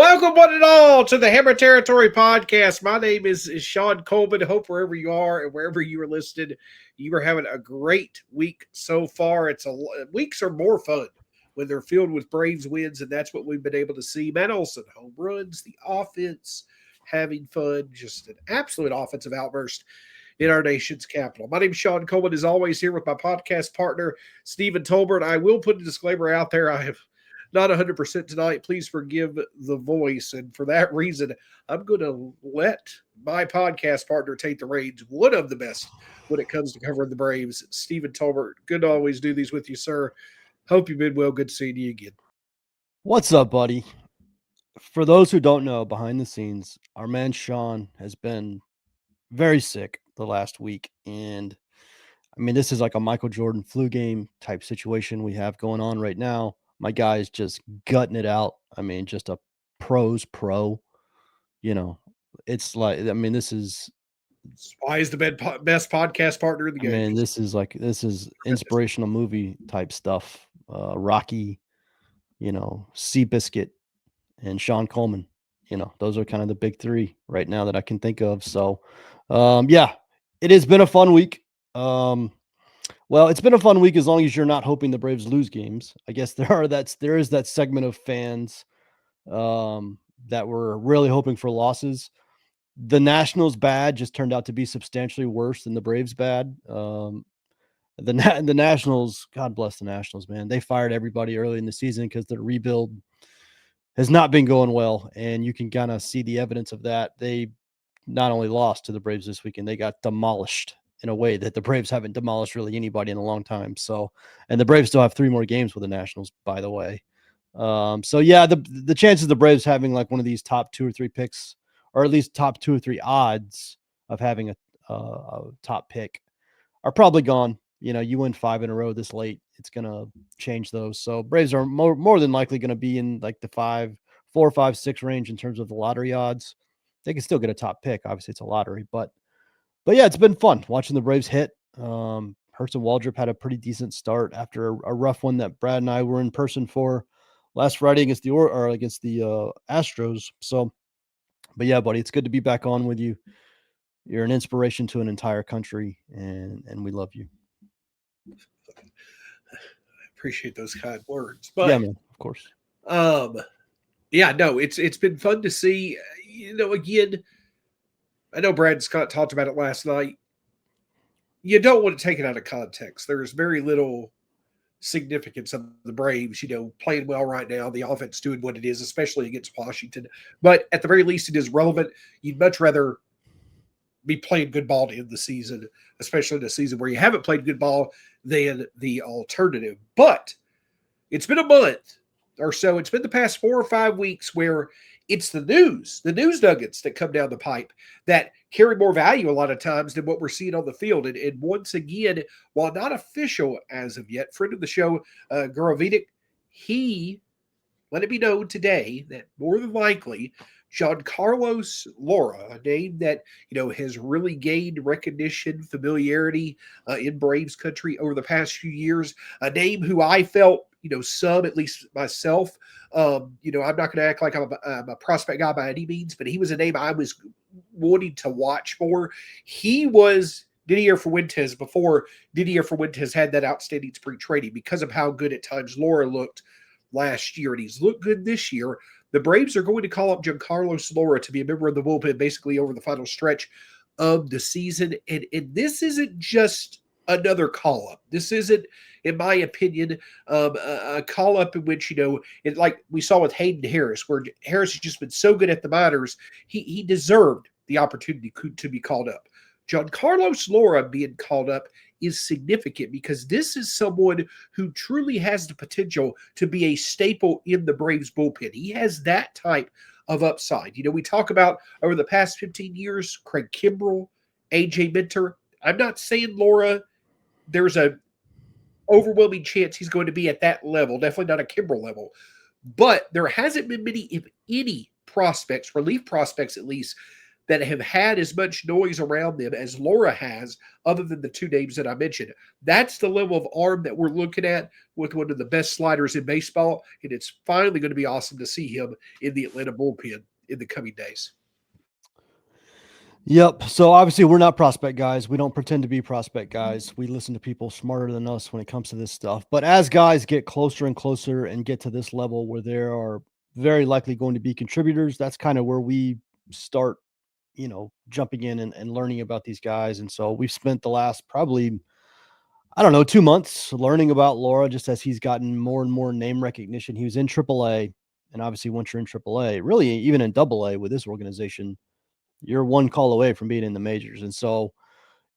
Welcome, one and all, to the Hammer Territory Podcast. My name is Shawn Coleman. Hope wherever you are and wherever you are listening, you are having a great week so far. Weeks are more fun when they're filled with Braves wins, and that's what we've been able to see. Matt Olson, home runs, the offense, having fun, just an absolute offensive outburst in our nation's capital. My name is Shawn Coleman, as always, here with my podcast partner, Stephen Tolbert. I will put a disclaimer out there. I have not 100% tonight. Please forgive the voice. And for that reason, I'm going to let my podcast partner take the reins. One of the best when it comes to covering the Braves, Stephen Tolbert. Good to always do these with you, sir. Hope you've been well. Good seeing you again. What's up, buddy? For those who don't know, behind the scenes, our man Shawn has been very sick the last week. And I mean, this is like a Michael Jordan flu game type situation we have going on right now. My guy is just gutting it out. I mean, just a pro's pro. You know, it's like, I mean, this is Why is the best podcast partner in the I game? mean, this is inspirational movie type stuff. Rocky, Seabiscuit, and Shawn Coleman. Those are kind of the big three right now that I can think of. So, yeah, it has been a fun week. Well, it's been a fun week as long as you're not hoping the Braves lose games. I guess there is that segment of fans that were really hoping for losses. The Nationals bad just turned out to be substantially worse than the Braves bad. The Nationals, God bless the Nationals, man. They fired everybody early in the season because the rebuild has not been going well, and you can kind of see the evidence of that. They not only lost to the Braves this weekend, they got demolished in a way that the Braves haven't demolished really anybody in a long time. So, and the Braves still have 3 more games with the Nationals, by the way. So yeah, the chances of the Braves having like one of these top 2 or 3 picks, or at least top 2 or 3 odds of having a top pick, are probably gone. You win 5 in a row this late, it's going to change those. So Braves are more than likely going to be in like the 4, 5, 6 range in terms of the lottery odds. They can still get a top pick. Obviously, it's a lottery, but yeah, it's been fun watching the Braves hit. Hurts and Waldrop had a pretty decent start after a rough one that Brad and I were in person for last Friday against the Astros. So, but yeah, buddy, it's good to be back on with you. You're an inspiration to an entire country, and we love you. I appreciate those kind words. But yeah, man, of course. Yeah, no, it's been fun to see. Again, I know Brad and Scott talked about it last night. You don't want to take it out of context. There's very little significance of the Braves, playing well right now. The offense doing what it is, especially against Washington. But at the very least, it is relevant. You'd much rather be playing good ball to end the season, especially in a season where you haven't played good ball, than the alternative. But it's been a month or so. It's been the past 4 or 5 weeks where it's the news nuggets that come down the pipe that carry more value a lot of times than what we're seeing on the field. And once again, while not official as of yet, friend of the show, Gorovidic, he let it be known today that more than likely Jhancarlos Lara, a name that has really gained recognition, familiarity in Braves country over the past few years, a name who I felt some, at least myself. I'm not going to act like I'm a prospect guy by any means, but he was a name I was wanting to watch for. He was Didier Fuentes before Didier Fuentes had that outstanding spring training because of how good at times Lara looked last year, and he's looked good this year. The Braves are going to call up Jhancarlos Lara to be a member of the bullpen basically over the final stretch of the season. And this isn't just another call-up. This isn't, in my opinion, a call-up in which, like we saw with Hayden Harris, where Harris has just been so good at the minors, he deserved the opportunity to be called up. Jhancarlos Lara being called up is significant because this is someone who truly has the potential to be a staple in the Braves bullpen. He has that type of upside. We talk about over the past 15 years, Craig Kimbrell, AJ Minter. I'm not saying Lara, there's a overwhelming chance he's going to be at that level, definitely not a Kimbrell level. But there hasn't been many, if any, prospects, relief prospects at least, that have had as much noise around them as Laura has, other than the two names that I mentioned. That's the level of arm that we're looking at with one of the best sliders in baseball, and it's finally going to be awesome to see him in the Atlanta bullpen in the coming days. Yep. So obviously we're not prospect guys. We don't pretend to be prospect guys. We listen to people smarter than us when it comes to this stuff. But as guys get closer and closer and get to this level where there are very likely going to be contributors, that's kind of where we start, jumping in and learning about these guys. And so we've spent the last probably, I don't know, 2 months learning about Laura just as he's gotten more and more name recognition. He was in AAA. And obviously once you're in AAA, really even in AA with this organization, you're one call away from being in the majors. And so,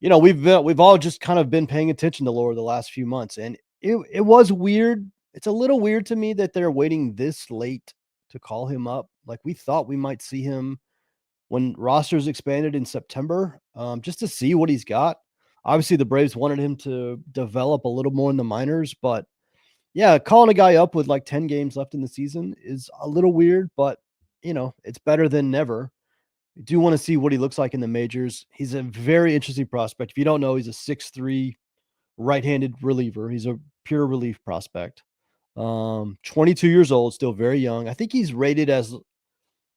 we've all just kind of been paying attention to Laura the last few months. And it was weird. It's a little weird to me that they're waiting this late to call him up. Like we thought we might see him when rosters expanded in September, just to see what he's got. Obviously, the Braves wanted him to develop a little more in the minors, but yeah, calling a guy up with like 10 games left in the season is a little weird, but it's better than never. I do want to see what he looks like in the majors. He's a very interesting prospect. If you don't know, he's a 6'3" right-handed reliever. He's a pure relief prospect. 22 years old, still very young. I think he's in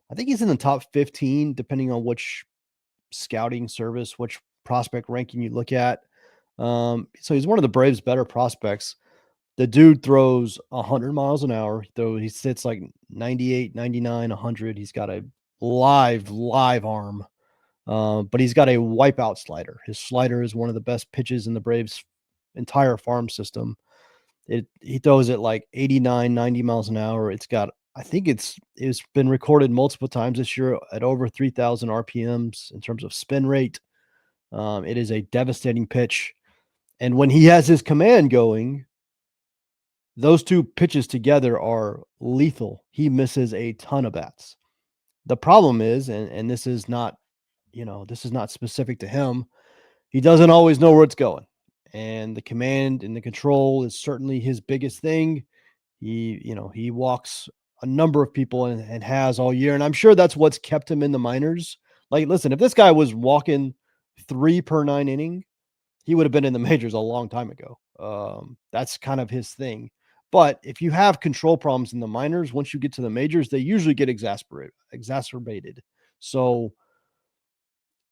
the top 15, depending on which scouting service, which prospect ranking you look at. So he's one of the Braves' better prospects. The dude throws 100 miles an hour. Though he sits like 98, 99, 100. He's got a live arm. But he's got a wipeout slider. His slider is one of the best pitches in the Braves' entire farm system. He throws it like 89, 90 miles an hour. I think it's been recorded multiple times this year at over 3,000 RPMs in terms of spin rate. It is a devastating pitch. And when he has his command going, those two pitches together are lethal. He misses a ton of bats. The problem is, and this is not specific to him, he doesn't always know where it's going. And the command and the control is certainly his biggest thing. He walks a number of people and has all year. And I'm sure that's what's kept him in the minors. Like, listen, if this guy was walking 3 per 9 inning, he would have been in the majors a long time ago. That's kind of his thing. But if you have control problems in the minors, once you get to the majors, they usually get exacerbated. So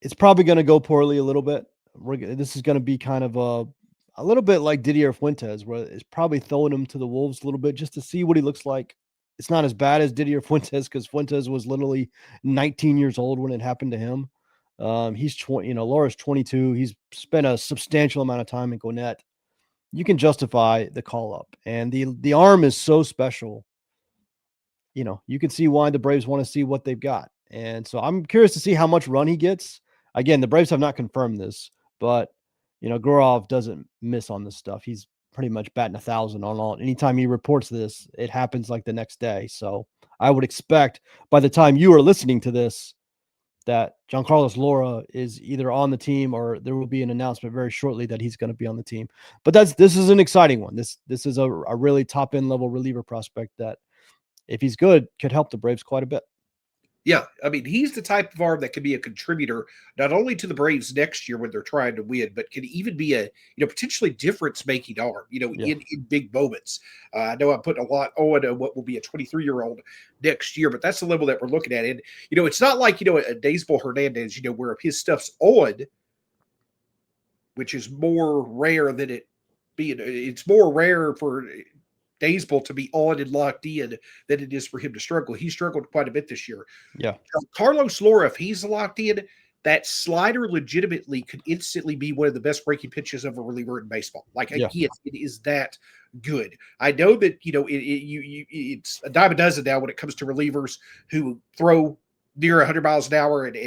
it's probably going to go poorly a little bit. This is going to be kind of a little bit like Didier Fuentes, where it's probably throwing him to the wolves a little bit just to see what he looks like. It's not as bad as Didier Fuentes because Fuentes was literally 19 years old when it happened to him. He's 20, Laura's 22. He's spent a substantial amount of time in Gwinnett. You can justify the call up, and the arm is so special. You can see why the Braves want to see what they've got. And so I'm curious to see how much run he gets. Again, the Braves have not confirmed this, but Gurov doesn't miss on this stuff. He's pretty much batting 1,000 on all. Anytime he reports this, it happens like the next day. So I would expect by the time you are listening to this, that Jhancarlos Lara is either on the team or there will be an announcement very shortly that he's going to be on the team. But this is an exciting one. This is a really top end level reliever prospect that, if he's good, could help the Braves quite a bit. Yeah, I mean, he's the type of arm that can be a contributor not only to the Braves next year when they're trying to win, but can even be a potentially difference-making arm. In big moments. I know I'm putting a lot on what will be a 23-year-old next year, but that's the level that we're looking at. And it's not like a Daysbel Hernandez, where if his stuff's on, which is more rare than it being. It's more rare for Daysbel to be on and locked in than it is for him to struggle. He struggled quite a bit this year. Yeah. Carlos Lara, if he's locked in, that slider legitimately could instantly be one of the best breaking pitches of a reliever in baseball. Again, it is that good. I know that it's a dime a dozen now when it comes to relievers who throw near 100 miles an hour and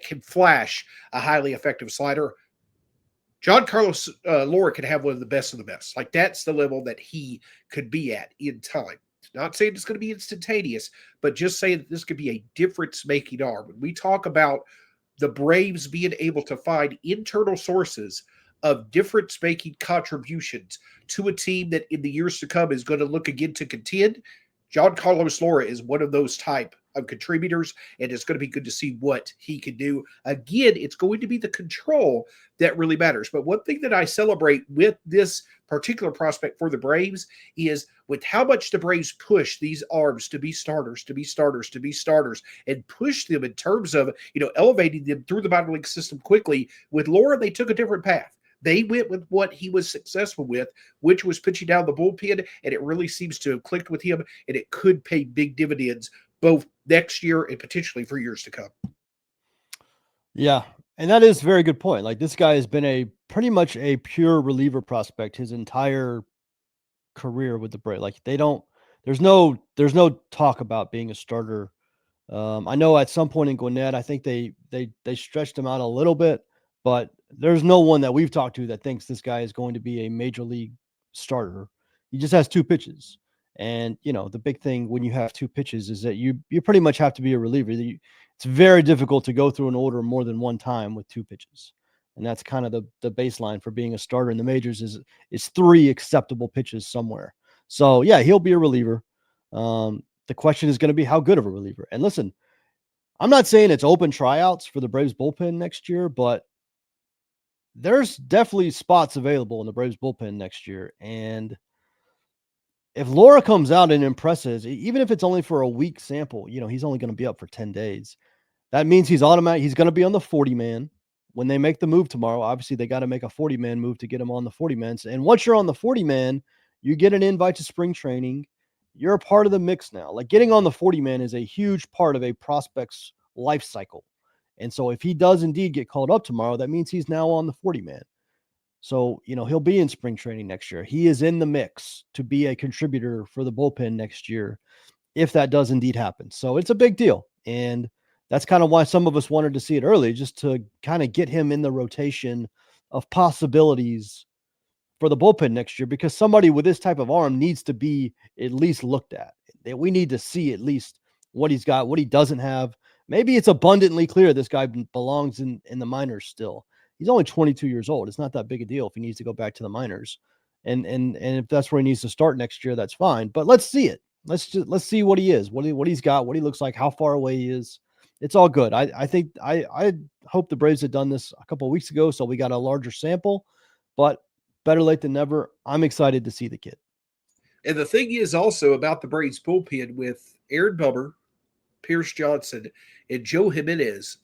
can flash a highly effective slider. Jhancarlos Lara could have one of the best of the best. That's the level that he could be at in time. Not saying it's going to be instantaneous, but just saying that this could be a difference-making arm. When we talk about the Braves being able to find internal sources of difference-making contributions to a team that in the years to come is going to look again to contend, Jhancarlos Lara is one of those type of contributors, and it's going to be good to see what he can do. Again, it's going to be the control that really matters. But one thing that I celebrate with this particular prospect for the Braves is with how much the Braves push these arms to be starters, to be starters, to be starters, and push them in terms of, elevating them through the minor league system quickly. With Lara, they took a different path. They went with what he was successful with, which was pitching down the bullpen, and it really seems to have clicked with him, and it could pay big dividends both next year and potentially for years to come. Yeah, and that is a very good point. Like, this guy has been pretty much a pure reliever prospect his entire career with the Braves. Like, there's no talk about being a starter. I know at some point in Gwinnett, I think they stretched him out a little bit, but there's no one that we've talked to that thinks this guy is going to be a major league starter. He just has 2 pitches. And, the big thing when you have 2 pitches is that you pretty much have to be a reliever. It's very difficult to go through an order more than one time with 2 pitches. And that's kind of the baseline for being a starter in the majors is 3 acceptable pitches somewhere. So, yeah, he'll be a reliever. The question is going to be how good of a reliever. And listen, I'm not saying it's open tryouts for the Braves bullpen next year, but there's definitely spots available in the Braves bullpen next year. And if Lara comes out and impresses, even if it's only for a week sample, he's only going to be up for 10 days. That means he's going to be on the 40-man. When they make the move tomorrow, obviously they got to make a 40-man move to get him on the 40-man. And once you're on the 40-man, you get an invite to spring training. You're a part of the mix now. Like, getting on the 40-man is a huge part of a prospect's life cycle. And so if he does indeed get called up tomorrow, that means he's now on the 40-man. So, he'll be in spring training next year. He is in the mix to be a contributor for the bullpen next year, if that does indeed happen. So it's a big deal. And that's kind of why some of us wanted to see it early, just to kind of get him in the rotation of possibilities for the bullpen next year, because somebody with this type of arm needs to be at least looked at. We need to see at least what he's got, what he doesn't have. Maybe it's abundantly clear this guy belongs in the minors still. He's only 22 years old. It's not that big a deal if he needs to go back to the minors. And if that's where he needs to start next year, that's fine. But let's see it. Let's see what he is, what he's got, what he looks like, how far away he is. It's all good. I think I hope the Braves had done this a couple of weeks ago, so we got a larger sample, but better late than never. I'm excited to see the kid. And the thing is also about the Braves bullpen with Aaron Bummer, Pierce Johnson, and Joe Jimenez.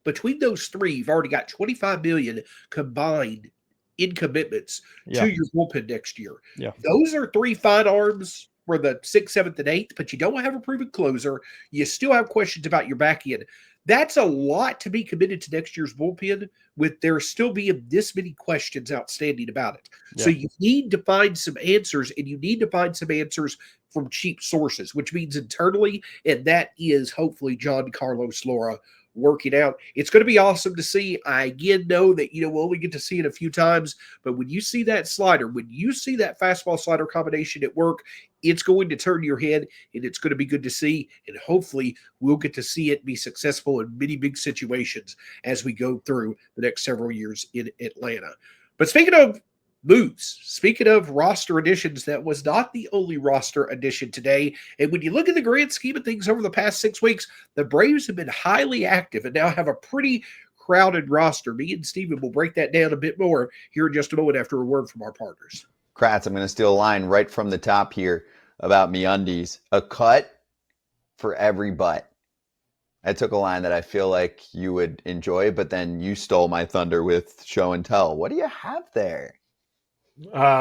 Between those 3, you've already got $25 million combined in commitments to your bullpen next year. Yeah. Those are 3 fine arms for the 6th, 7th, and 8th, but you don't have a proven closer. You still have questions about your back end. That's a lot to be committed to next year's bullpen with there still being this many questions outstanding about it. Yeah. So you need to find some answers, and you need to find some answers from cheap sources, which means internally, and that is hopefully Jhancarlos Lara working out. It's going to be awesome to see. I again know that we'll only get to see it a few times, but when you see that slider, when you see that fastball slider combination at work, it's going to turn your head, and it's going to be good to see. And hopefully we'll get to see it be successful in many big situations as we go through the next several years in Atlanta. But speaking of moves, speaking of roster additions, that was not the only roster addition today. And when you look at the grand scheme of things over the past 6 weeks, the Braves have been highly active and now have a pretty crowded roster. Me and Steven will break that down a bit more here in just a moment after a word from our partners. Kratz, I'm going to steal a line right from the top here about MeUndies. A cut for every butt. I took a line that I feel like you would enjoy, but then you stole my thunder with show and tell. What do you have there?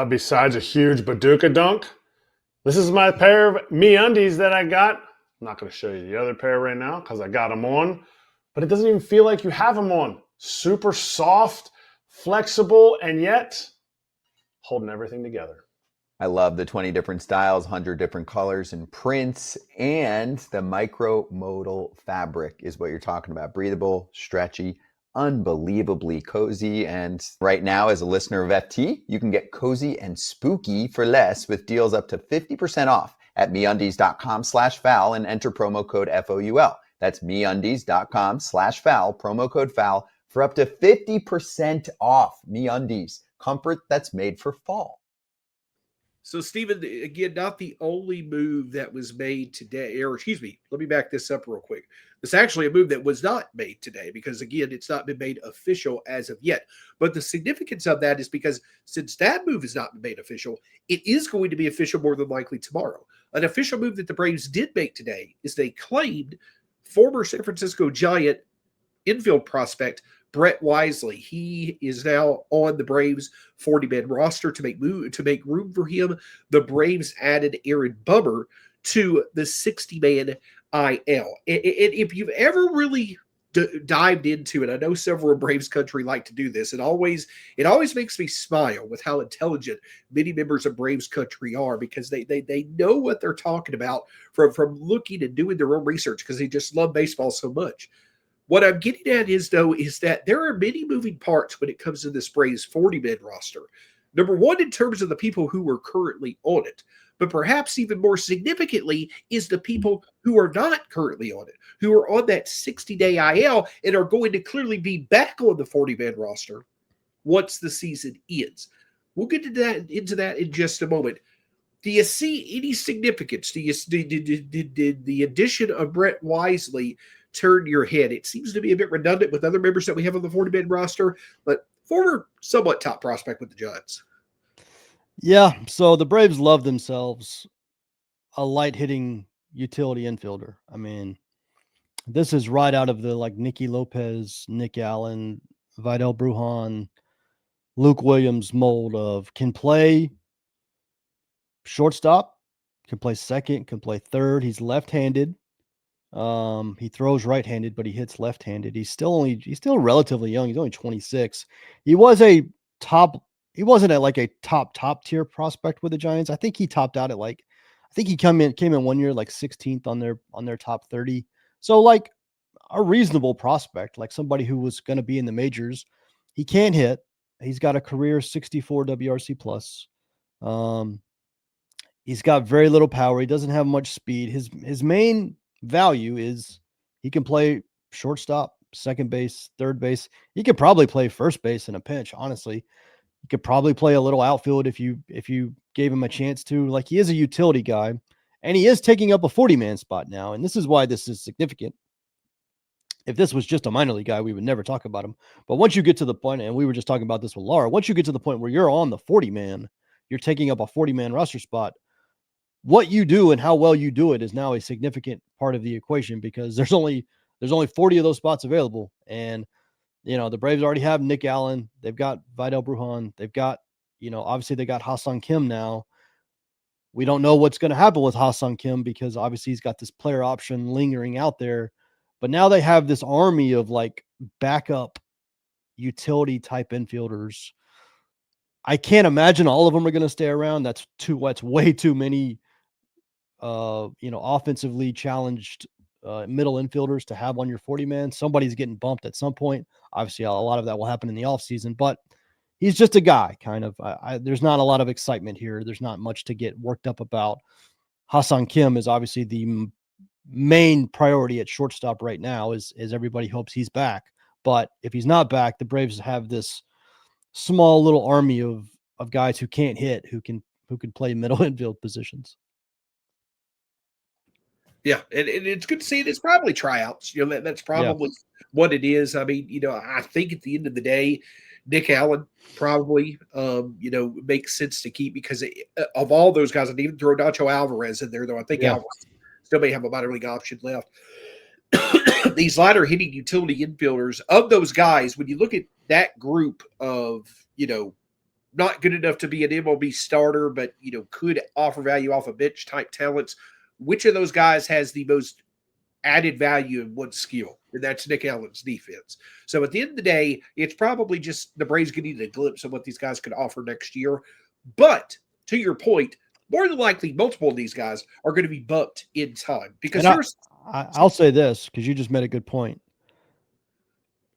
Besides a huge Baduka dunk, this is my pair of MeUndies that I got. I'm not going to show you the other pair right now because I got them on, but it doesn't even feel like you have them on. Super soft, flexible, and yet holding everything together. I love the 20 different styles, 100 different colors and prints, and the micro-modal fabric is what you're talking about. Breathable, stretchy, unbelievably cozy. And right now, as a listener of FT, you can get cozy and spooky for less with deals up to 50% off at MeUndies.com/foul and enter promo code FOUL. That's MeUndies.com/foul, promo code FOUL for up to 50% off. MeUndies, comfort that's made for fall. So, Stephen, again, not the only move that was made today, or excuse me, let me back this up real quick. It's actually a move that was not made today because, again, it's not been made official as of yet. But the significance of that is because since that move has not been made official, it is going to be official more than likely tomorrow. An official move that the Braves did make today is they claimed former San Francisco Giant infield prospect Brett Wisely. He is now on the Braves 40-man roster to make room for him. The Braves added Aaron Bummer to the 60-man IL. If you've ever really dived into it, I know several Braves country like to do this. It always makes me smile with how intelligent many members of Braves country are because they know what they're talking about from looking and doing their own research because they just love baseball so much. What I'm getting at is that there are many moving parts when it comes to this Braves 40-man roster. Number one, in terms of the people who are currently on it, but perhaps even more significantly is the people who are not currently on it, who are on that 60-day IL and are going to clearly be back on the 40-man roster once the season ends. We'll get into that in just a moment. Do you see any significance? Did the addition of Brett Wisely turn your head? It seems to be a bit redundant with other members that we have on the 40-man roster, but former somewhat top prospect with the Giants. Yeah, so the Braves love themselves a light hitting utility infielder. I mean, this is right out of the like Nicky Lopez, Nick Allen, Vidal Brujan, Luke Williams mold of can play shortstop, can play second, can play third. He's left-handed. He throws right-handed, but he hits left-handed. He's still relatively young. He's only 26. He wasn't at like a top tier prospect with the Giants. I think he topped out at like, I think he came in 1 year like 16th on their top 30. So like a reasonable prospect, like somebody who was going to be in the majors. He can hit. He's got a career 64 WRC plus. He's got very little power. He doesn't have much speed. His main value is he can play shortstop, second base, third base. He could probably play first base in a pinch, honestly. He could probably play a little outfield if you gave him a chance to. Like, he is a utility guy, and he is taking up a 40-man spot now, and this is why this is significant. If this was just a minor league guy, we would never talk about him. But once you get to the point, and we were just talking about this with Lara, once you get to the point where you're on the 40-man, you're taking up a 40-man roster spot, what you do and how well you do it is now a significant part of the equation because there's only 40 of those spots available. And, the Braves already have Nick Allen. They've got Vidal Brujan. They've got, obviously they got Ha-Seong Kim now. We don't know what's going to happen with Ha-Seong Kim because obviously he's got this player option lingering out there. But now they have this army of like backup utility type infielders. I can't imagine all of them are going to stay around. That's way too many offensively challenged middle infielders to have on your 40-man. Somebody's getting bumped at some point. Obviously, a lot of that will happen in the offseason, but he's just a guy, kind of. There's not a lot of excitement here. There's not much to get worked up about. Ha-Seong Kim is obviously the main priority at shortstop right now, as everybody hopes he's back. But if he's not back, the Braves have this small little army of guys who can't hit, who can play middle infield positions. Yeah, and it's good to see it. It's probably tryouts. That's probably what it is. I mean, I think at the end of the day, Nick Allen probably, makes sense to keep because of all those guys, I'd even throw Nacho Alvarez in there, though I think Alvarez still may have a minor league option left. These lighter hitting utility infielders, of those guys, when you look at that group of, not good enough to be an MLB starter, but, could offer value off a bench type talents, which of those guys has the most added value in one skill? And that's Nick Allen's defense. So at the end of the day, it's probably just the Braves getting a glimpse of what these guys could offer next year. But to your point, more than likely, multiple of these guys are going to be bumped in time because I'll say this because you just made a good point.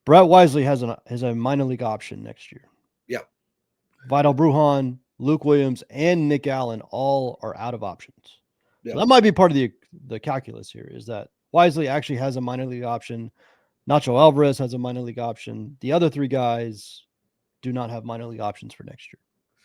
Brett Wisely has a minor league option next year. Yeah. Vidal Brujan, Luke Williams, and Nick Allen all are out of options. Yeah. So that might be part of the calculus here, is that Wisely actually has a minor league option. Nacho Alvarez has a minor league option. The other three guys do not have minor league options for next year.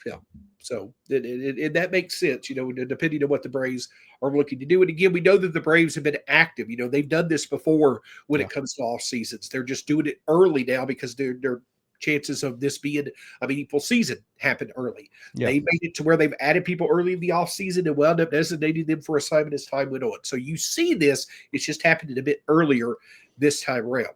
Yeah. So that makes sense, depending on what the Braves are looking to do. And again, we know that the Braves have been active. They've done this before when it comes to off seasons. They're just doing it early now because their chances of this being a meaningful season happen early. Yeah. They made it to where they've added people early in the off season and wound up designating them for assignment as time went on. So you see this, it's just happening a bit earlier this time around.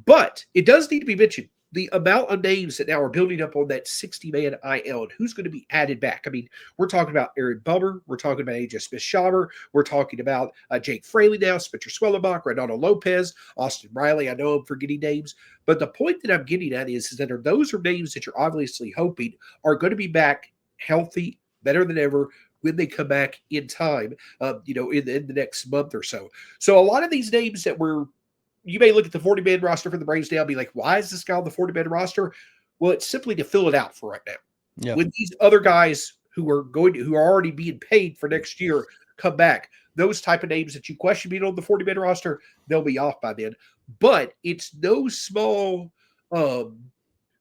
But it does need to be mentioned, the amount of names that now are building up on that 60-man IL and who's going to be added back. I mean, we're talking about Aaron Bummer. We're talking about AJ Smith-Shawver. We're talking about Jake Fraley now, Spencer Swellenbach, Reynaldo Lopez, Austin Riley. I know I'm forgetting names. But the point that I'm getting at is that those are names that you're obviously hoping are going to be back healthy, better than ever, when they come back in time, in the next month or so. So a lot of these names that you may look at the 40-man roster for the Braves now and be like, why is this guy on the 40-man roster? Well, it's simply to fill it out for right now. Yeah. When these other guys who are already being paid for next year come back, those type of names that you question being on the 40-man roster, they'll be off by then. But it's no small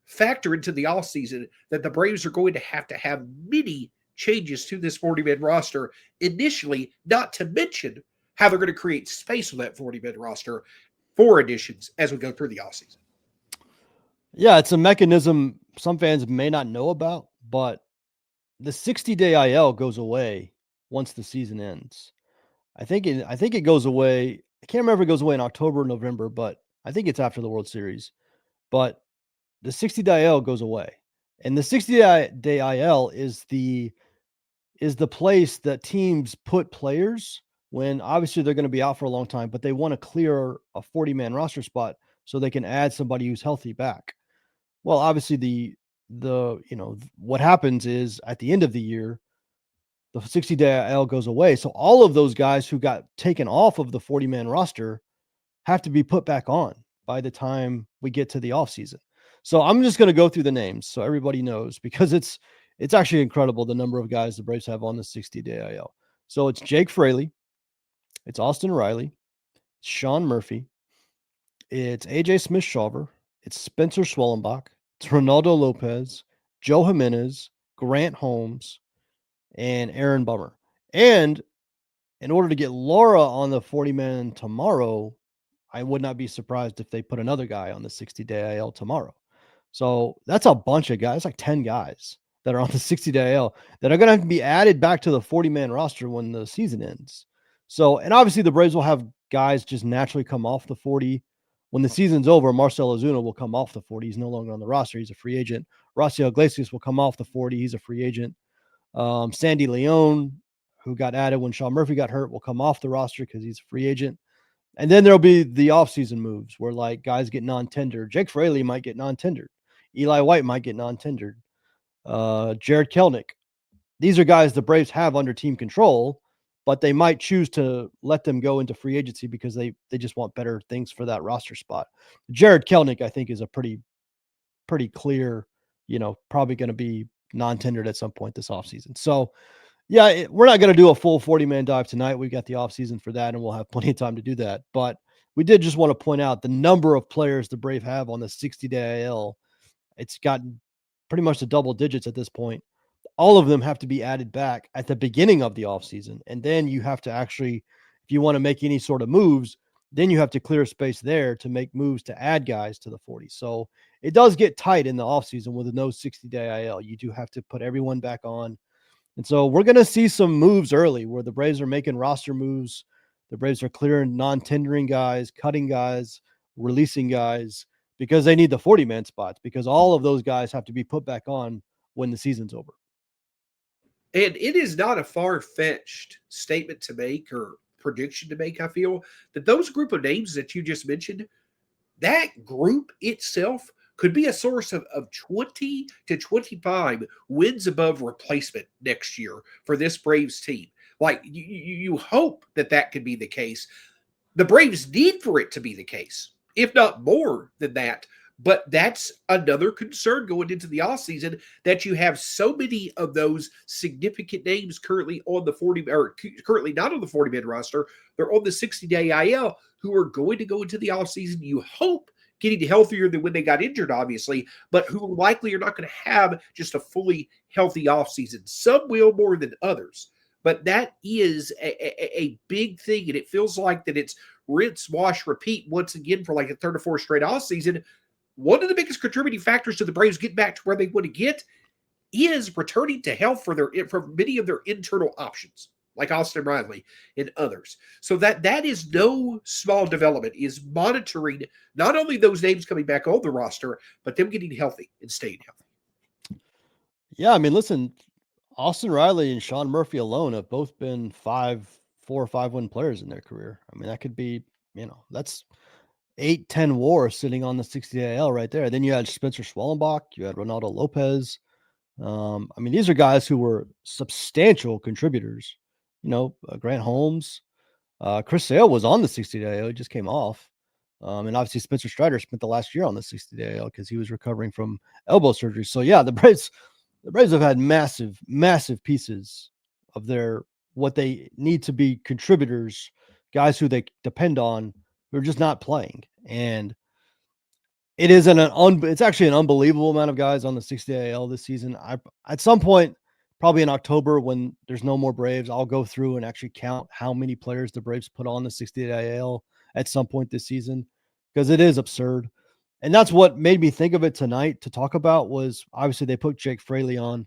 factor into the offseason that the Braves are going to have many changes to this 40-man roster initially, not to mention how they're going to create space on that 40-man roster for additions as we go through the offseason. Yeah, it's a mechanism some fans may not know about, but the 60-day IL goes away once the season ends. I think it goes away. I can't remember if it goes away in October or November, but I think it's after the World Series. But the 60-day IL goes away. And the 60-day IL is the place that teams put players when obviously they're going to be out for a long time, but they want to clear a 40-man roster spot so they can add somebody who's healthy back. Well, obviously what happens is at the end of the year, the 60-day IL goes away. So all of those guys who got taken off of the 40-man roster have to be put back on by the time we get to the offseason. So I'm just going to go through the names so everybody knows, because it's actually incredible the number of guys the Braves have on the 60-day IL. So it's Jake Fraley, it's Austin Riley, it's Sean Murphy, it's AJ Smith-Shawver, it's Spencer Swellenbach, it's Reynaldo Lopez, Joe Jimenez, Grant Holmes, and Aaron Bummer. And in order to get Lara on the 40-man tomorrow, I would not be surprised if they put another guy on the 60-day IL tomorrow. So that's a bunch of guys, like 10 guys that are on the 60-day IL that are going to have to be added back to the 40-man roster when the season ends. So, and obviously the Braves will have guys just naturally come off the 40. When the season's over, Marcell Ozuna will come off the 40. He's no longer on the roster. He's a free agent. Raisel Iglesias will come off the 40. He's a free agent. Sandy Leon, who got added when Sean Murphy got hurt, will come off the roster because he's a free agent. And then there'll be the offseason moves where like guys get non-tendered. Jake Fraley might get non-tendered. Eli White might get non-tendered. Jared Kelenic. These are guys the Braves have under team control, but they might choose to let them go into free agency because they just want better things for that roster spot. Jared Kelenic, I think, is a pretty clear, probably going to be non-tendered at some point this offseason. So, yeah, we're not going to do a full 40-man dive tonight. We've got the offseason for that, and we'll have plenty of time to do that. But we did just want to point out the number of players the Brave have on the 60-day IL. It's gotten pretty much to double digits at this point. All of them have to be added back at the beginning of the offseason. And then you have to actually, if you want to make any sort of moves, then you have to clear space there to make moves to add guys to the 40. So it does get tight in the offseason with no 60-day IL. You do have to put everyone back on. And so we're going to see some moves early where the Braves are making roster moves. The Braves are clearing non-tendering guys, cutting guys, releasing guys because they need the 40-man spots, because all of those guys have to be put back on when the season's over. And it is not a far-fetched statement to make or prediction to make, I feel, that those group of names that you just mentioned, that group itself could be a source of 20 to 25 wins above replacement next year for this Braves team. Like, you hope that could be the case. The Braves need for it to be the case, if not more than that. But that's another concern going into the offseason, that you have so many of those significant names currently on the 40, or currently not on the 40-man roster. They're on the 60-day IL, who are going to go into the offseason, you hope, getting healthier than when they got injured, obviously, but who likely are not going to have just a fully healthy offseason. Some will more than others, but that is a big thing, and it feels like that it's rinse, wash, repeat once again for like a third or fourth straight offseason. One of the biggest contributing factors to the Braves getting back to where they want to get is returning to health for many of their internal options, like Austin Riley and others. So that is no small development, is monitoring not only those names coming back on the roster, but them getting healthy and staying healthy. Yeah, I mean, listen, Austin Riley and Sean Murphy alone have both been 4 or 5 win players in their career. I mean, that could be, that's 8-10 WAR sitting on the 60 AL right there. Then you had Spencer Schwellenbach, you had Ronaldo Lopez. I mean, these are guys who were substantial contributors. Grant Holmes, Chris Sale was on the 60 AL. He just came off. And obviously Spencer Strider spent the last year on the 60 AL because he was recovering from elbow surgery. So yeah, the Braves have had massive, massive pieces of what they need to be contributors, guys who they depend on, who are just not playing. And it is it's actually an unbelievable amount of guys on the 60 AL this season. At some point, probably in October, when there's no more Braves, I'll go through and actually count how many players the Braves put on the 60 AL at some point this season, because it is absurd. And that's what made me think of it tonight to talk about. Was obviously they put Jake Fraley on.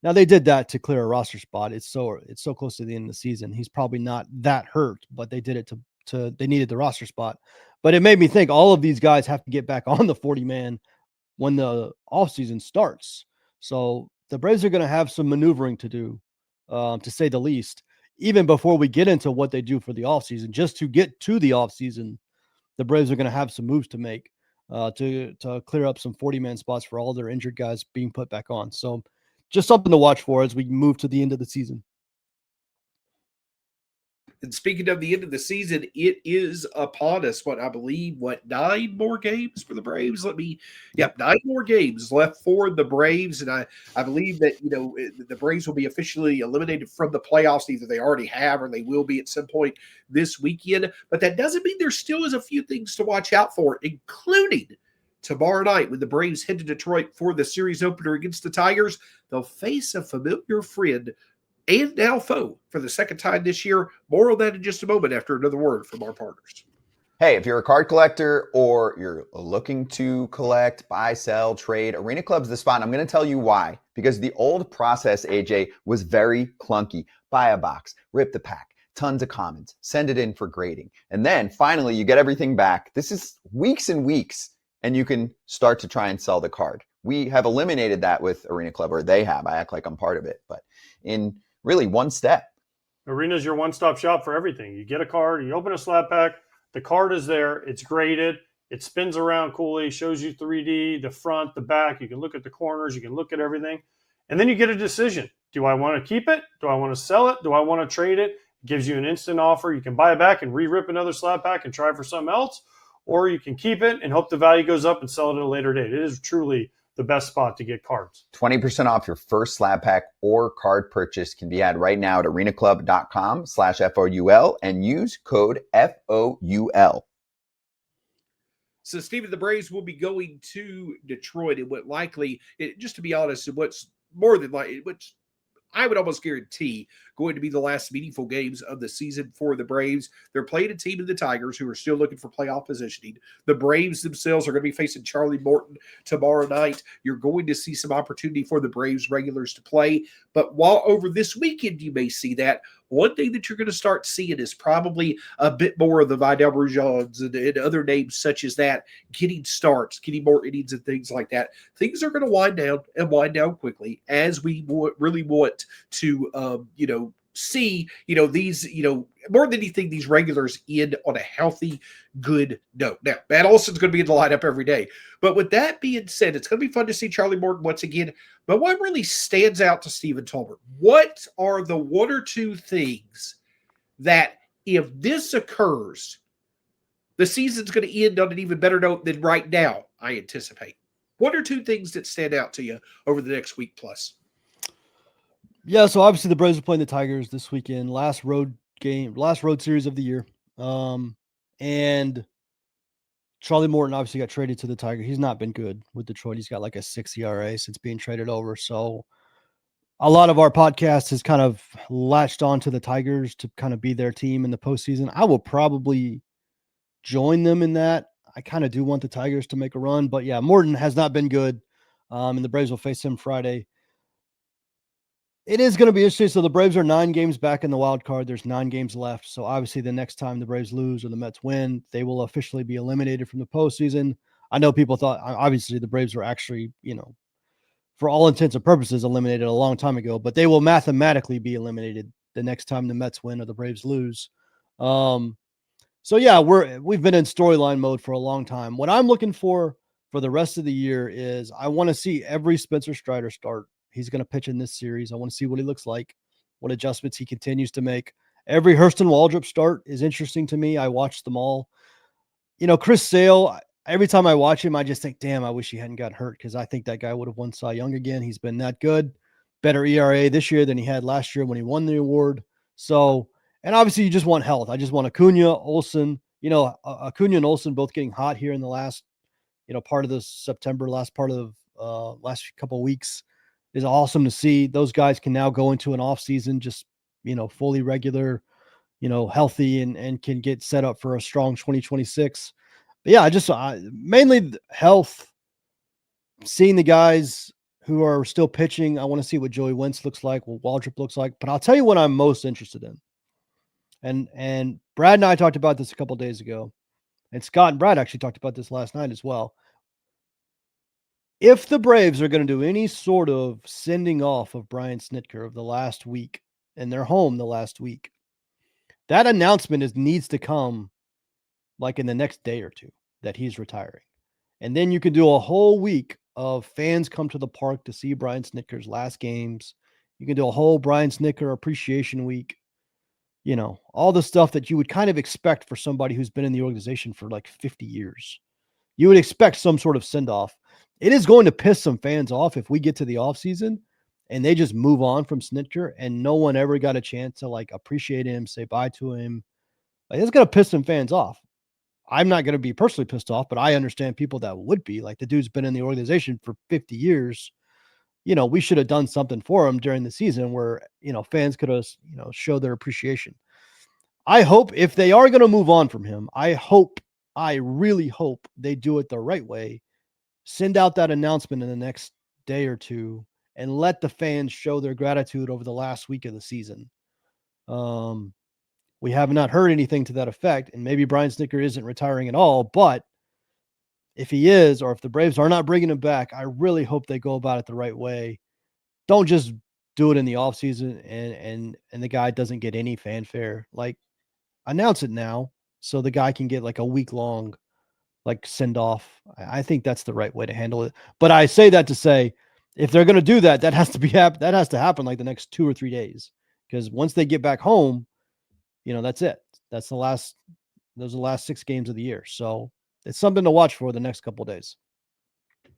Now they did that to clear a roster spot. It's so close to the end of the season. He's probably not that hurt, but they did it to they needed the roster spot. But it made me think all of these guys have to get back on the 40-man when the offseason starts. So the Braves are going to have some maneuvering to do, to say the least, even before we get into what they do for the offseason. Just to get to the offseason, the Braves are going to have some moves to make to clear up some 40-man spots for all their injured guys being put back on. So just something to watch for as we move to the end of the season. And speaking of the end of the season, it is upon us. I believe 9 more games for the Braves? 9 more games left for the Braves. And I believe that, the Braves will be officially eliminated from the playoffs. Either they already have or they will be at some point this weekend. But that doesn't mean there still is a few things to watch out for, including tomorrow night when the Braves head to Detroit for the series opener against the Tigers. They'll face a familiar friend and now foe for the second time this year. More on that in just a moment after another word from our partners. Hey, if you're a card collector or you're looking to collect, buy, sell, trade, Arena Club's the spot. And I'm going to tell you why. Because the old process, AJ, was very clunky. Buy a box, rip the pack, tons of commons, send it in for grading. And then finally you get everything back. This is weeks and weeks, and you can start to try and sell the card. We have eliminated that with Arena Club, or they have. I act like I'm part of it, but in really one step. Arena's your one-stop shop for everything. You get a card, you open a slab pack, the card is there, it's graded, it spins around coolly, shows you 3D, the front, the back, you can look at the corners, you can look at everything, and then you get a decision. Do I want to keep it? Do I want to sell it? Do I want to trade it? It gives you an instant offer. You can buy it back and re-rip another slab pack and try for something else, or you can keep it and hope the value goes up and sell it at a later date. It is truly the best spot to get cards. 20% off your first slab pack or card purchase can be had right now at arenaclub.com/FOUL and use code FOUL. So, Stephen, the Braves will be going to Detroit, and just to be honest, what's more than likely, which I would almost guarantee going to be the last meaningful games of the season for the Braves. They're playing a team in the Tigers who are still looking for playoff positioning. The Braves themselves are going to be facing Charlie Morton tomorrow night. You're going to see some opportunity for the Braves regulars to play. But while over this weekend you may see that, one thing that you're going to start seeing is probably a bit more of the Vidal Brujans and other names such as that getting starts, getting more innings and things like that. Things are going to wind down quickly as we really want to, see, these, more than anything, these regulars end on a healthy, good note. Now, Matt Olson's going to be in the lineup every day. But with that being said, it's going to be fun to see Charlie Morton once again. But what really stands out to Stephen Tolbert? What are the 1 or 2 things that, if this occurs, the season's going to end on an even better note than right now, I anticipate? 1 or 2 things that stand out to you over the next week plus? Yeah, so obviously the Braves are playing the Tigers this weekend, last road series of the year. And Charlie Morton obviously got traded to the Tigers. He's not been good with Detroit. He's got like a 6 ERA since being traded over. So a lot of our podcast has kind of latched on to the Tigers to kind of be their team in the postseason. I will probably join them in that. I kind of do want the Tigers to make a run, but yeah, Morton has not been good. And the Braves will face him Friday. It is going to be interesting. So the Braves are 9 games back in the wild card. There's 9 games left. So obviously the next time the Braves lose or the Mets win, they will officially be eliminated from the postseason. I know people thought obviously the Braves were actually, for all intents and purposes eliminated a long time ago, but they will mathematically be eliminated the next time the Mets win or the Braves lose. So yeah, we've been in storyline mode for a long time. What I'm looking for the rest of the year is I want to see every Spencer Strider start. He's going to pitch in this series. I want to see what he looks like, what adjustments he continues to make. Every Hurston Waldrop start is interesting to me. I watched them all. Chris Sale, every time I watch him, I just think, damn, I wish he hadn't got hurt because I think that guy would have won Cy Young again. He's been that good. Better ERA this year than he had last year when he won the award. So, and obviously you just want health. I just want Acuna, Olsen, Acuna and Olsen both getting hot here in the last, part of this September, last part of last couple of weeks is awesome to see. Those guys can now go into an off season, just, fully regular, healthy and can get set up for a strong 2026. But yeah, mainly health, seeing the guys who are still pitching. I want to see what Joey Wentz looks like, what Waldrop looks like, but I'll tell you what I'm most interested in. And Brad and I talked about this a couple of days ago, and Scott and Brad actually talked about this last night as well. If the Braves are going to do any sort of sending off of Brian Snitker of the last week and they're home the last week, that announcement needs to come like in the next day or two that he's retiring. And then you can do a whole week of fans come to the park to see Brian Snitker's last games. You can do a whole Brian Snitker appreciation week. All the stuff that you would kind of expect for somebody who's been in the organization for like 50 years. You would expect some sort of send-off. It is going to piss some fans off if we get to the offseason and they just move on from Snitker and no one ever got a chance to like appreciate him, say bye to him. Like, it's going to piss some fans off. I'm not going to be personally pissed off, but I understand people that would be. Like, the dude's been in the organization for 50 years. We should have done something for him during the season where, fans could have, show their appreciation. I hope if they are going to move on from him, I really hope they do it the right way. Send out that announcement in the next day or two and let the fans show their gratitude over the last week of the season. We have not heard anything to that effect, and maybe Brian Snitker isn't retiring at all, but if he is, or if the Braves are not bringing him back, I really hope they go about it the right way. Don't just do it in the offseason and the guy doesn't get any fanfare. Like, announce it now so the guy can get like a week-long like send off. I think that's the right way to handle it. But I say that to say, if they're going to do that, that has to happen like the next 2 or 3 days. Because once they get back home, that's it. Those are the last 6 games of the year. So it's something to watch for the next couple of days.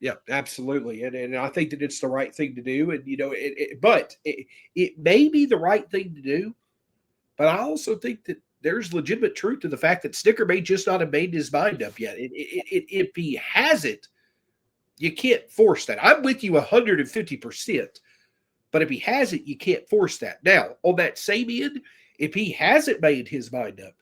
Yeah, absolutely. And I think that it's the right thing to do. And, but it may be the right thing to do. But I also think that there's legitimate truth to the fact that Snitker may just not have made his mind up yet. If he hasn't, you can't force that. I'm with you 150%. But if he hasn't, you can't force that. Now, on that same end, if he hasn't made his mind up,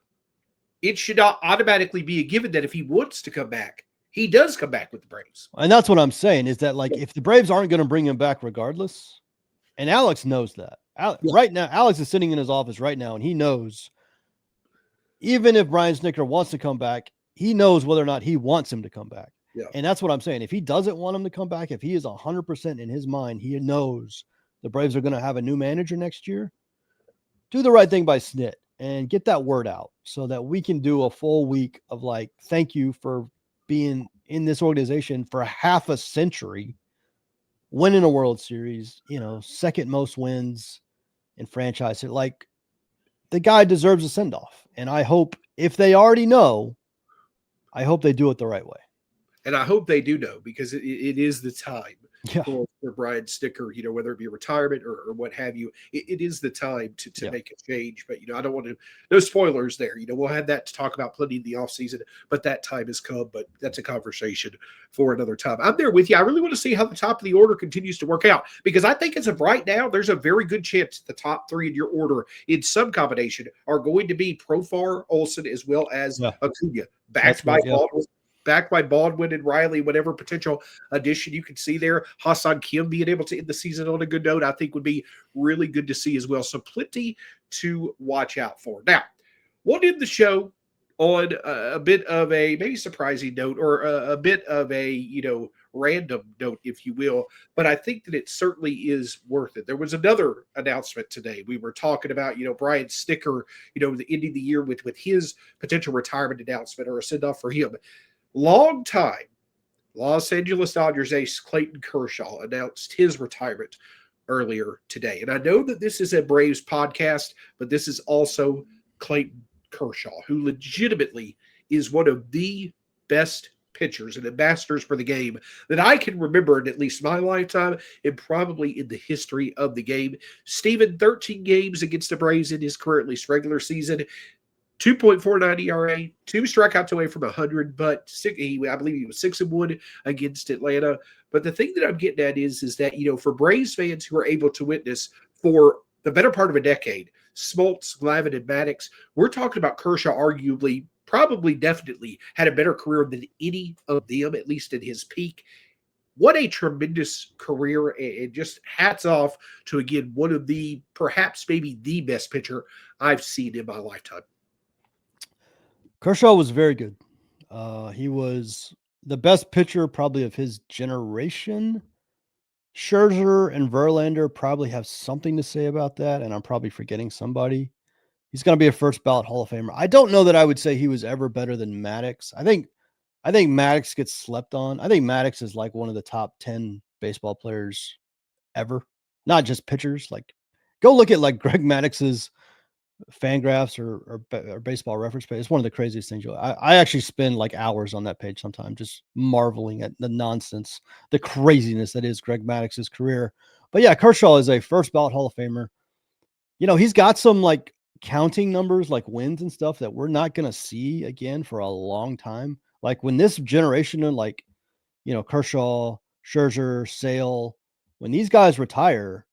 it should not automatically be a given that if he wants to come back, he does come back with the Braves. And that's what I'm saying is that, like, if the Braves aren't going to bring him back regardless, and Alex knows that. Right now, Alex is sitting in his office right now, and he knows even if Brian Snitker wants to come back, he knows whether or not he wants him to come back. Yeah. And that's what I'm saying. If he doesn't want him to come back, if he is 100% in his mind, he knows the Braves are going to have a new manager next year, do the right thing by Snit and get that word out so that we can do a full week of like, thank you for being in this organization for half a century, winning a World Series, second most wins in franchise. Like, the guy deserves a send-off. And I hope if they already know, I hope they do it the right way. And I hope they do know because it is the time. Yeah. for Brian Snitker, whether it be retirement or what have you. It is the time to make a change. But, I don't want to, no spoilers there. We'll have that to talk about plenty in the offseason, but that time has come. But that's a conversation for another time. I'm there with you. I really want to see how the top of the order continues to work out, because I think as of right now, there's a very good chance the top three in your order in some combination are going to be Profar, Olsen, as well as Acuna, backed by Baldwin and Riley, whatever potential addition you can see there. Hassan Kim being able to end the season on a good note, I think would be really good to see as well. So plenty to watch out for. Now, we'll end the show on a bit of a maybe surprising note, or a bit of a, random note, if you will, but I think that it certainly is worth it. There was another announcement today. We were talking about, Brian Snitker, ending the year with his potential retirement announcement, or a send-off for him. Long time Los Angeles Dodgers ace Clayton Kershaw announced his retirement earlier today. And I know that this is a Braves podcast, but this is also Clayton Kershaw, who legitimately is one of the best pitchers and ambassadors for the game that I can remember in at least my lifetime, and probably in the history of the game. Steven, 13 games against the Braves in his career, at least regular season. 2.49 ERA, 2 strikeouts away from 100, but I believe he was 6-1 against Atlanta. But the thing that I'm getting at is that, for Braves fans who are able to witness for the better part of a decade, Smoltz, Glavine, and Maddox, we're talking about Kershaw arguably, probably definitely had a better career than any of them, at least in his peak. What a tremendous career, and just hats off to, again, one of the, perhaps maybe the best pitcher I've seen in my lifetime. Kershaw was very good. He was the best pitcher probably of his generation. Scherzer and Verlander probably have something to say about that, and I'm probably forgetting somebody. He's going to be a first ballot Hall of Famer. I don't know that I would say he was ever better than Maddox. I think Maddox gets slept on. I think Maddox is like one of the top 10 baseball players ever, not just pitchers. Like, go look at like Greg Maddox's Fangraphs or Baseball Reference page. It's one of the craziest things. I actually spend like hours on that page sometimes, just marveling at the nonsense, the craziness that is Greg Maddox's career. But yeah, Kershaw is a first ballot Hall of Famer. He's got some like counting numbers, like wins and stuff, that we're not going to see again for a long time. Like when this generation of like, Kershaw, Scherzer, Sale, when these guys retire,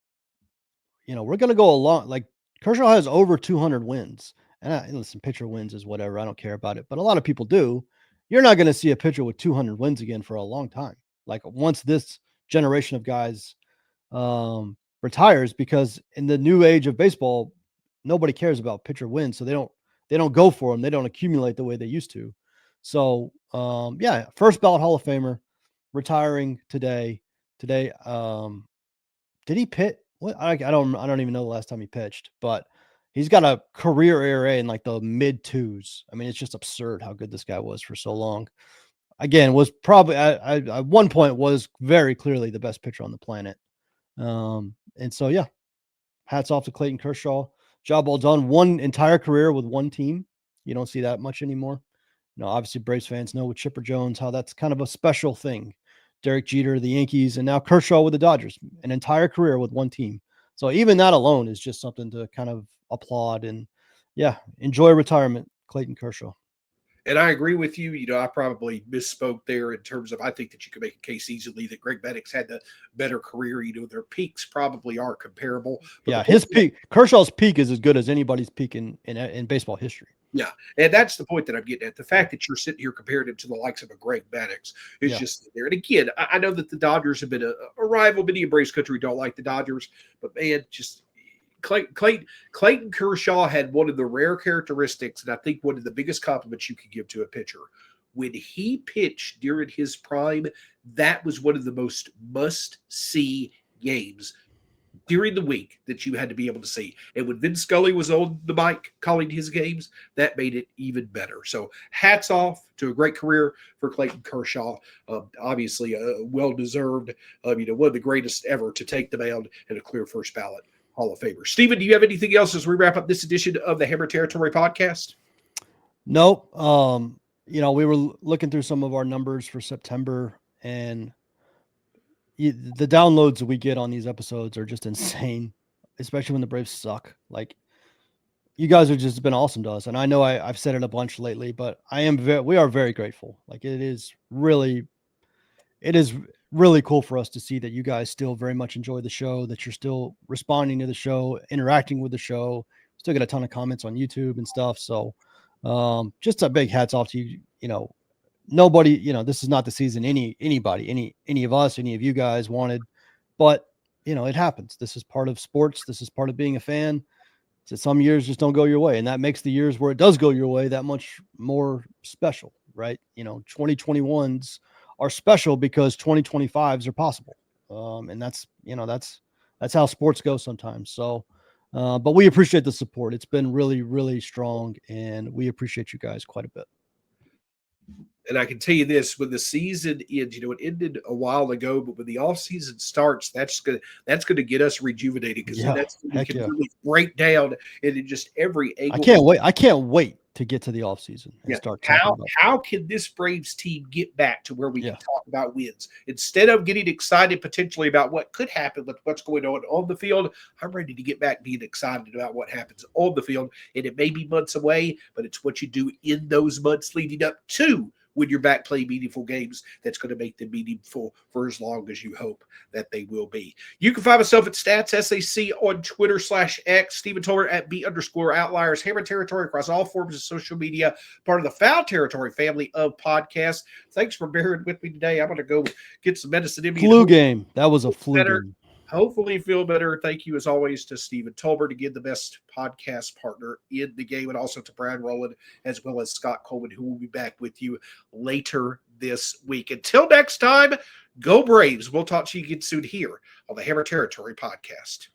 we're going to go along. Like, Kershaw has over 200 wins. And listen, pitcher wins is whatever. I don't care about it. But a lot of people do. You're not going to see a pitcher with 200 wins again for a long time. Like, once this generation of guys retires, because in the new age of baseball, nobody cares about pitcher wins. So they don't go for them. They don't accumulate the way they used to. So, first ballot Hall of Famer retiring today. Did he pitch? What? I don't even know the last time he pitched, but he's got a career ERA in like the mid twos. I mean, it's just absurd how good this guy was for so long. Again, was probably at one point was very clearly the best pitcher on the planet. And so, yeah, hats off to Clayton Kershaw. Job well done. One entire career with one team. You don't see that much anymore. Obviously Braves fans know with Chipper Jones how that's kind of a special thing. Derek Jeter, the Yankees, and now Kershaw with the Dodgers, an entire career with one team. So even that alone is just something to kind of applaud and, enjoy retirement, Clayton Kershaw. And I agree with you. I probably misspoke there in terms of, I think that you could make a case easily that Greg Maddox had the better career. Their peaks probably are comparable. Yeah, his peak, Kershaw's peak is as good as anybody's peak in baseball history. Yeah, and that's the point that I'm getting at. The fact that you're sitting here comparing him to the likes of a Greg Maddox is just there. And again, I know that the Dodgers have been a rival. Many in Braves country don't like the Dodgers, but man, just Clayton Kershaw had one of the rare characteristics, and I think one of the biggest compliments you could give to a pitcher. When he pitched during his prime, that was one of the most must-see games during the week that you had to be able to see. And when Vin Scully was on the mic calling his games, that made it even better. So hats off to a great career for Clayton Kershaw. Obviously, well-deserved, one of the greatest ever to take the mound and a clear first ballot Hall of Famer. Steven, do you have anything else as we wrap up this edition of the Hammer Territory podcast? Nope. We were looking through some of our numbers for September, and the downloads that we get on these episodes are just insane, especially when the Braves suck. Like, you guys have just been awesome to us. And I know I've said it a bunch lately, but we are very grateful. Like, it is really cool for us to see that you guys still very much enjoy the show, that you're still responding to the show, interacting with the show. Still get a ton of comments on YouTube and stuff. So just a big hats off to you. You know, nobody, this is not the season anybody, any of us, any of you guys wanted, but it happens. This is part of sports. This is part of being a fan. So some years just don't go your way, and that makes the years where it does go your way that much more special, right? 2021s are special because 2025s are possible. And that's how sports go sometimes. So, but we appreciate the support. It's been really, really strong, and we appreciate you guys quite a bit. And I can tell you this: when the season ends, it ended a while ago, but when the off season starts, that's gonna get us rejuvenated, because that's when we can really break down into just every angle. I can't wait to get to the off season and start talking about how can this Braves team get back to where we can talk about wins instead of getting excited potentially about what could happen with what's going on the field. I'm ready to get back being excited about what happens on the field, and it may be months away, but it's what you do in those months leading up to when you're back playing meaningful games that's going to make them meaningful for as long as you hope that they will be. You can find myself at Stats SAC on Twitter /X, Stephen Tolbert at @B_Outliers, Hammer Territory across all forms of social media, part of the Foul Territory family of podcasts. Thanks for bearing with me today. I'm going to go get some medicine in me. Flu game. That was a flu game. Hopefully feel better. Thank you, as always, to Stephen Tolbert, again, the best podcast partner in the game, and also to Brad Rowland, as well as Scott Coleman, who will be back with you later this week. Until next time, go Braves. We'll talk to you again soon here on the Hammer Territory podcast.